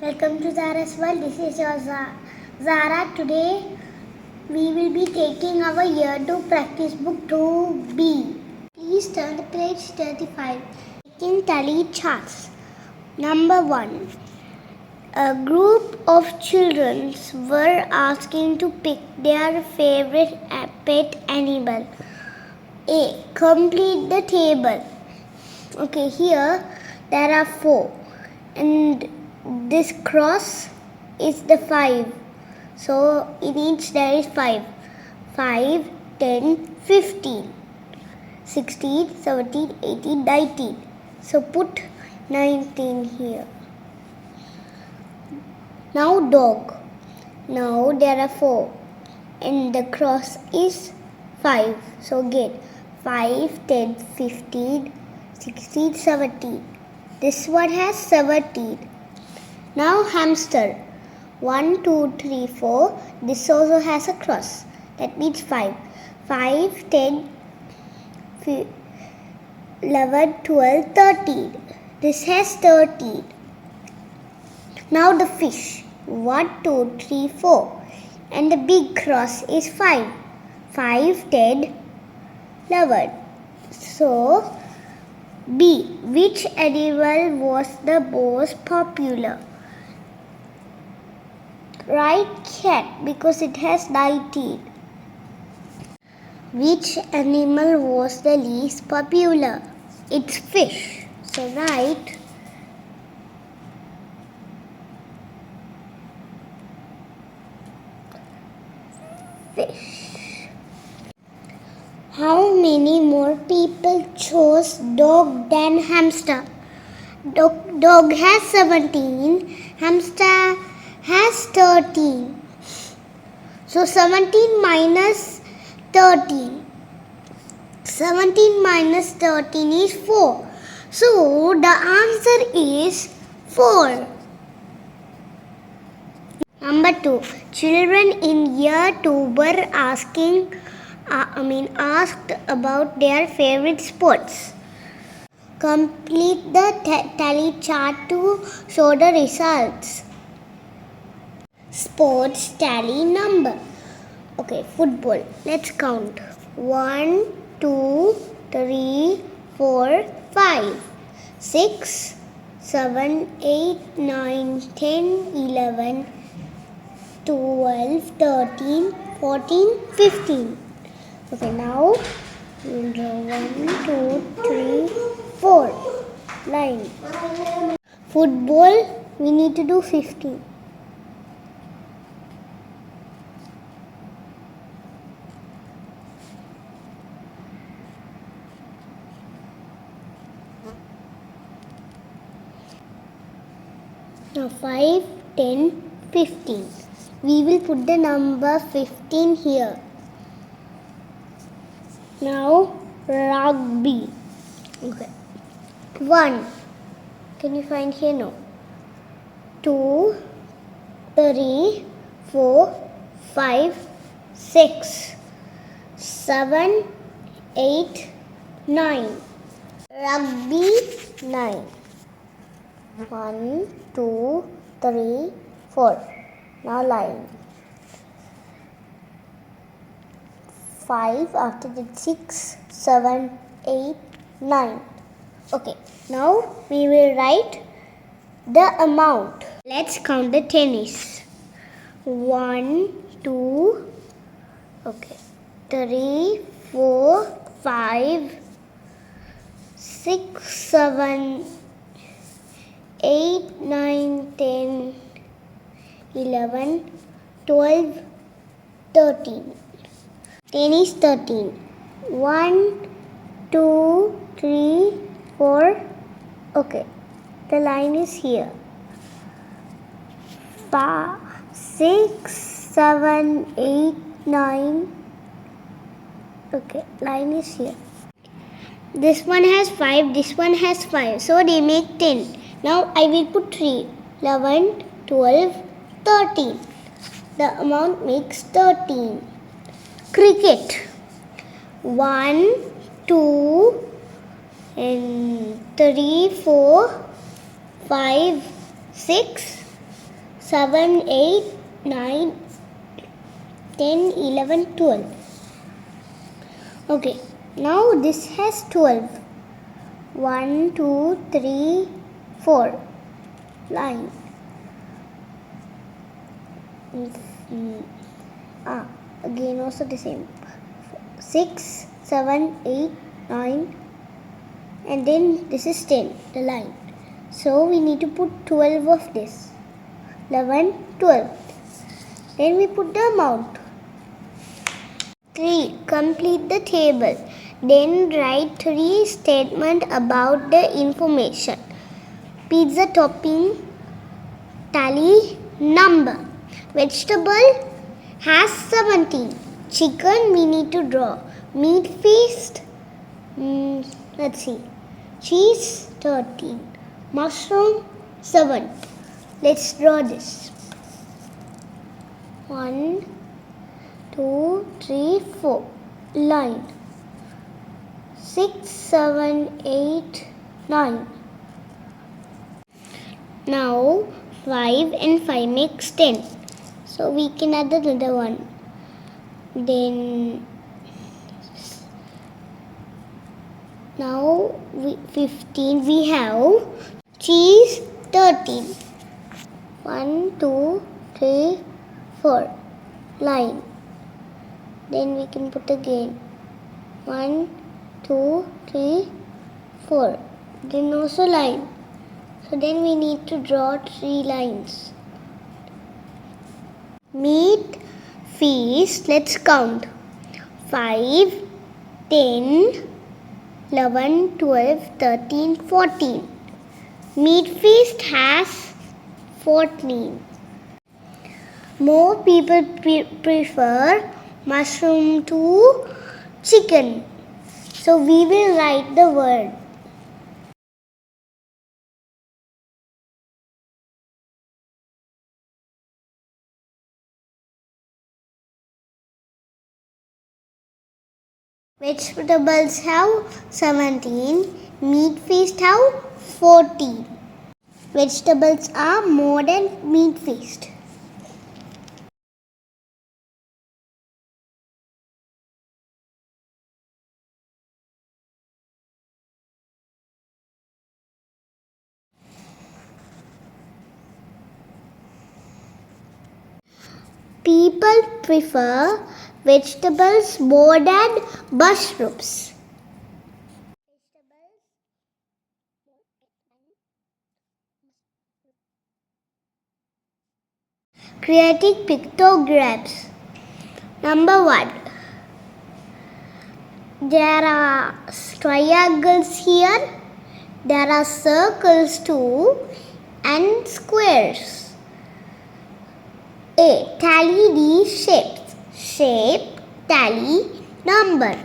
Welcome to ZAARA'S world. This is your Zara. Today we will be taking our year 2 practice book 2B. Please turn to page 35. Taking tally charts. Number 1. A group of children were asking to pick their favorite pet animal. A. Complete the table. Okay, here there are 4 and this cross is the 5. So in each there is 5. 5, 10, 15, 16, 17, 18, 19. So put 19 here. Now dog. Now there are 4 and the cross is 5. So get 5, 10, 15, 16, 17. This one has 17. Now hamster. 1, 2, 3, 4. This also has a cross. That means 5. 5, 10, 11, 12, 13. This has 13. Now the fish. 1, 2, 3, 4. And the big cross is 5. 5, 10, 11. So B. Which animal was the most popular? Right, cat, because it has 19. Which animal was the least popular? It's fish. So right. Fish. How many more people chose dog than hamster? Dog has 17. Hamster has 13. So 17 minus 13. 17 minus 13 is 4. So the answer is 4. Number 2. Children in year 2 were asked about their favorite sports. Complete the tally chart to show the results. Sports tally number. Okay, football. Let's count. 1, 2, 3, 4, 5, 6, 7, 8, 9, 10, 11, 12, 13, 14, 15. Okay, now we'll draw 1, 2, 3, 4 line. Football, we need to do 15. Now 5, 10, 15. We will put the number 15 here. Now rugby. Okay. 1. Can you find here? No. 2, 3, 4, 5, 6, 7, 8, 9. Rugby 9. 1, 2, 3, 4. Now line. 5 after that 6, 7, 8, 9. Okay, now we will write the amount. Let's count the tennis. 1, 2, okay, 3, 4, 5, 6, 7, 8, 9, 10, 11, 12, 13. Tennis 13. 1, 2, 3, 4. Okay, the line is here. 5, 6, 7, 8, 9. Okay, line is here. This one has 5, this one has 5. So they make 10. Now I will put 3. 11, 12, 13. The amount makes 13. Cricket. 1, 2, and 3, 4, 5, 6, 7, 8, 9, 10, 11, 12. Okay, now this has 12. 1, 2, 3, 4. Line. Again also the same. 6, 7, 8, 9, and then this is 10, the line. So we need to put 12 of this. 11, 12. Then we put the amount. 3. Complete the table. Then write 3 statements about the information. Pizza topping, tally, number. Vegetable has 17. Chicken we need to draw. Meat feast, let's see. Cheese 13. Mushroom 7. Let's draw this. 1, 2, 3, 4. Line. 6, 7, 8, 9. Now 5 and 5 makes 10. So we can add another one. Then now 15 we have. Cheese 13. 1, 2, 3, 4. Line. Then we can put again. 1, 2, 3, 4. Then also line. So then we need to draw 3 lines. Meat feast, let's count. 5, 10, 11, 12, 13, 14. Meat feast has 14. More people prefer mushroom to chicken. So we will write the word. Vegetables have 17. Meat feast have 14. Vegetables are more than meat feast. People prefer vegetables more than mushrooms. Creating pictograms. Number 1. There are triangles here. There are circles too and squares. A. Tally these shapes. Shape, tally, number.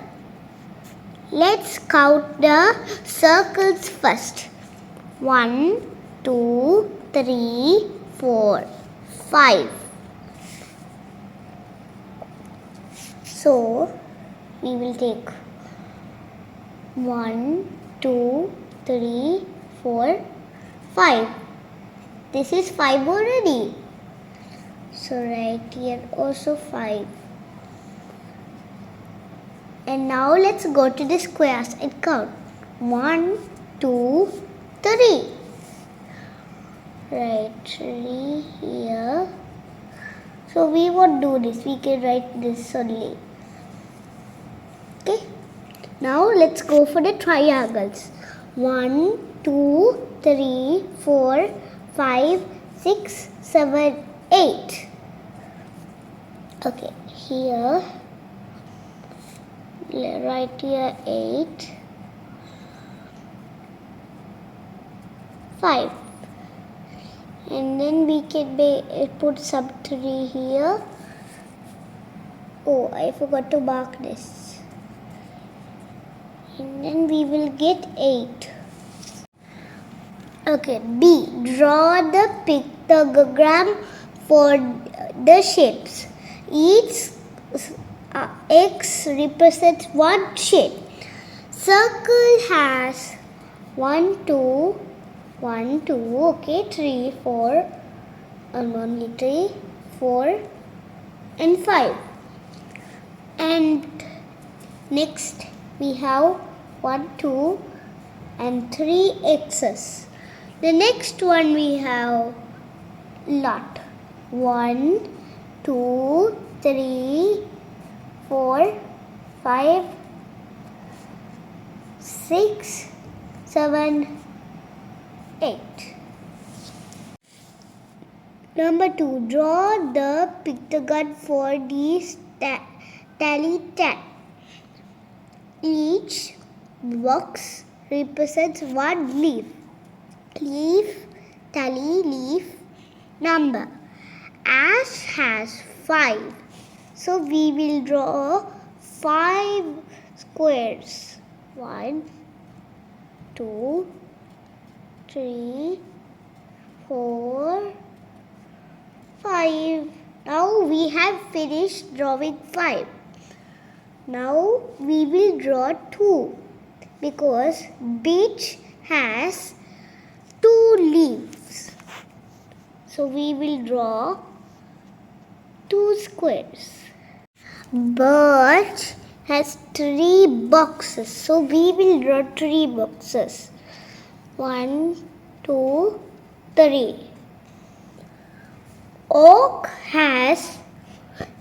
Let's count the circles first. 1, 2, 3, 4, 5. So, we will take 1, 2, 3, 4, 5. This is 5 already. So, right here also 5. And now let's go to the squares and count. 1, 2, 3. Right, 3 here. So we won't do this. We can write this only. Okay. Now let's go for the triangles. 1, 2, 3, 4, 5, 6, 7, 8. Okay, here. Right here 8, 5, and then we can put sub 3 here. Oh, I forgot to mark this. And then we will get 8. Okay, B. Draw the pictogram for the shapes. Each X represents one shape. Circle has 1, 2, 1, 2, okay, 3, 4, and only 3, 4 and 5. And next we have 1, 2 and 3 x's. The next one we have lot. 1, 2, 3, 4, 5, 6, 7, 8. Number 2. Draw the pictogram for these tally tag. Each box represents one leaf. Leaf, tally, leaf, number. Ash has 5. So we will draw 5 squares. 1, 2, 3, 4, 5. Now we have finished drawing 5. Now we will draw 2 because beech has 2 leaves. So we will draw 2 squares. Birch has 3 boxes. So we will draw 3 boxes. 1, 2, 3. Oak has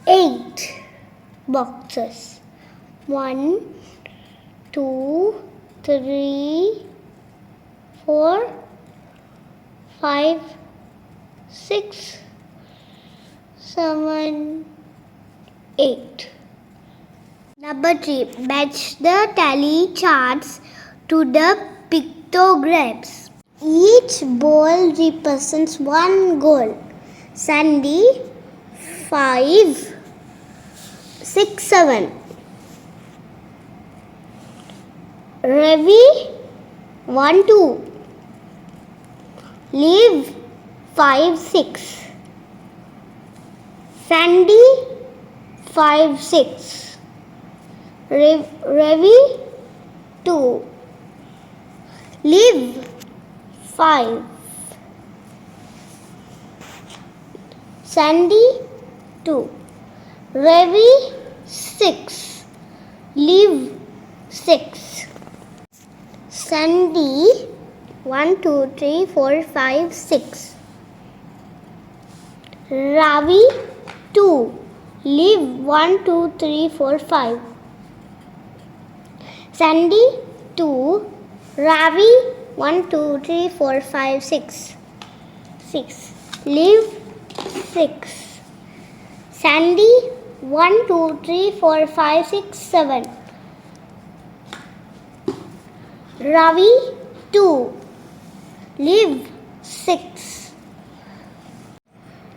8 boxes. 1, 2, 3, 4, 5, 6, 7, 8. Number 3. Match the tally charts to the pictograms. Each ball represents one goal. Sandy 5, 6, 7. Ravi 1, 2. Liv 5, 6. Sandy 5, 6. Ravi 2. Liv 5. Sandy 2. Ravi 6. Liv 6. Sandy 1, 2, 3, 4, 5, 6. Ravi 2. Liv 1, 2, 3, 4, 5. Sandy 2. Ravi 1, 2, 3, 4, 5, 6. 6. Liv 6. Sandy 1, 2, 3, 4, 5, 6, 7. Ravi 2. Liv 6.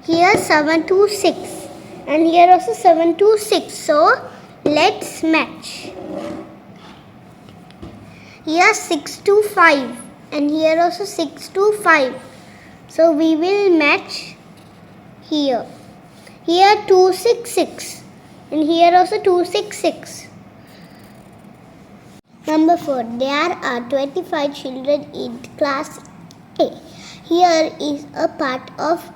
Here 7, 2, 6. And here also 7, 2, 6. So let's match. Here 6, 2, 5. And here also 6, 2, 5. So we will match here. Here 2, 6, 6. And here also 2, 6, 6. Number 4. There are 25 children in class A. Here is a part of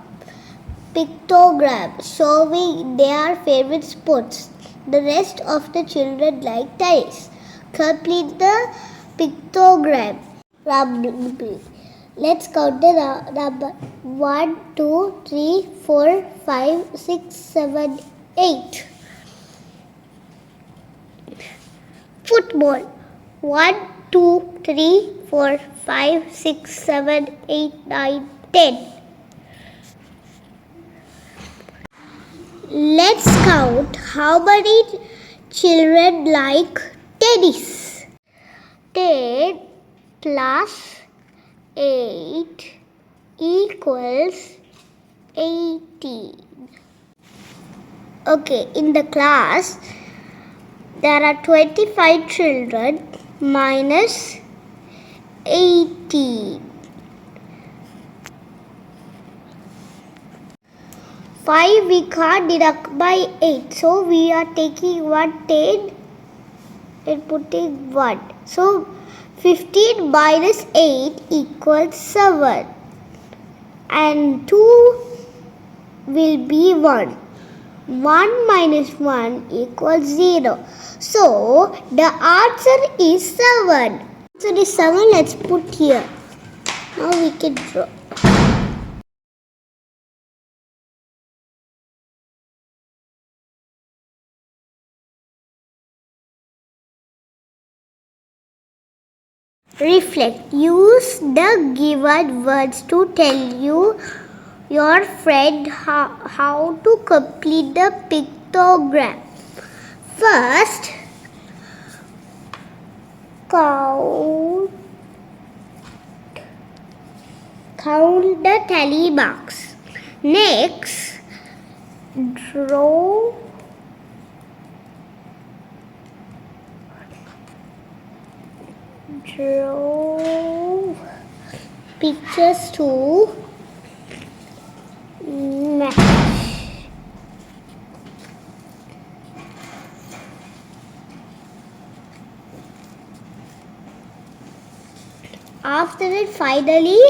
pictogram showing their favorite sports. The rest of the children like tennis. Complete the pictogram. Let's count the number. 1, 2, 3, 4, 5, 6, 7, 8. Football. 1, 2, 3, 4, 5, 6, 7, 8, 9, 10. Let's count how many children like tennis. 10 plus 8 equals 18. Okay, in the class there are 25 children minus 18. 5 we can't deduct by 8. So we are taking 1 10 and putting 1. So 15 minus 8 equals 7. And 2 will be 1. 1 minus 1 equals 0. So, the answer is 7. Answer is 7. Let's put here. Now we can draw. Reflect. Use the given words to tell your friend how to complete the pictogram. First, count the tally marks. Next, draw pictures to match. After that, finally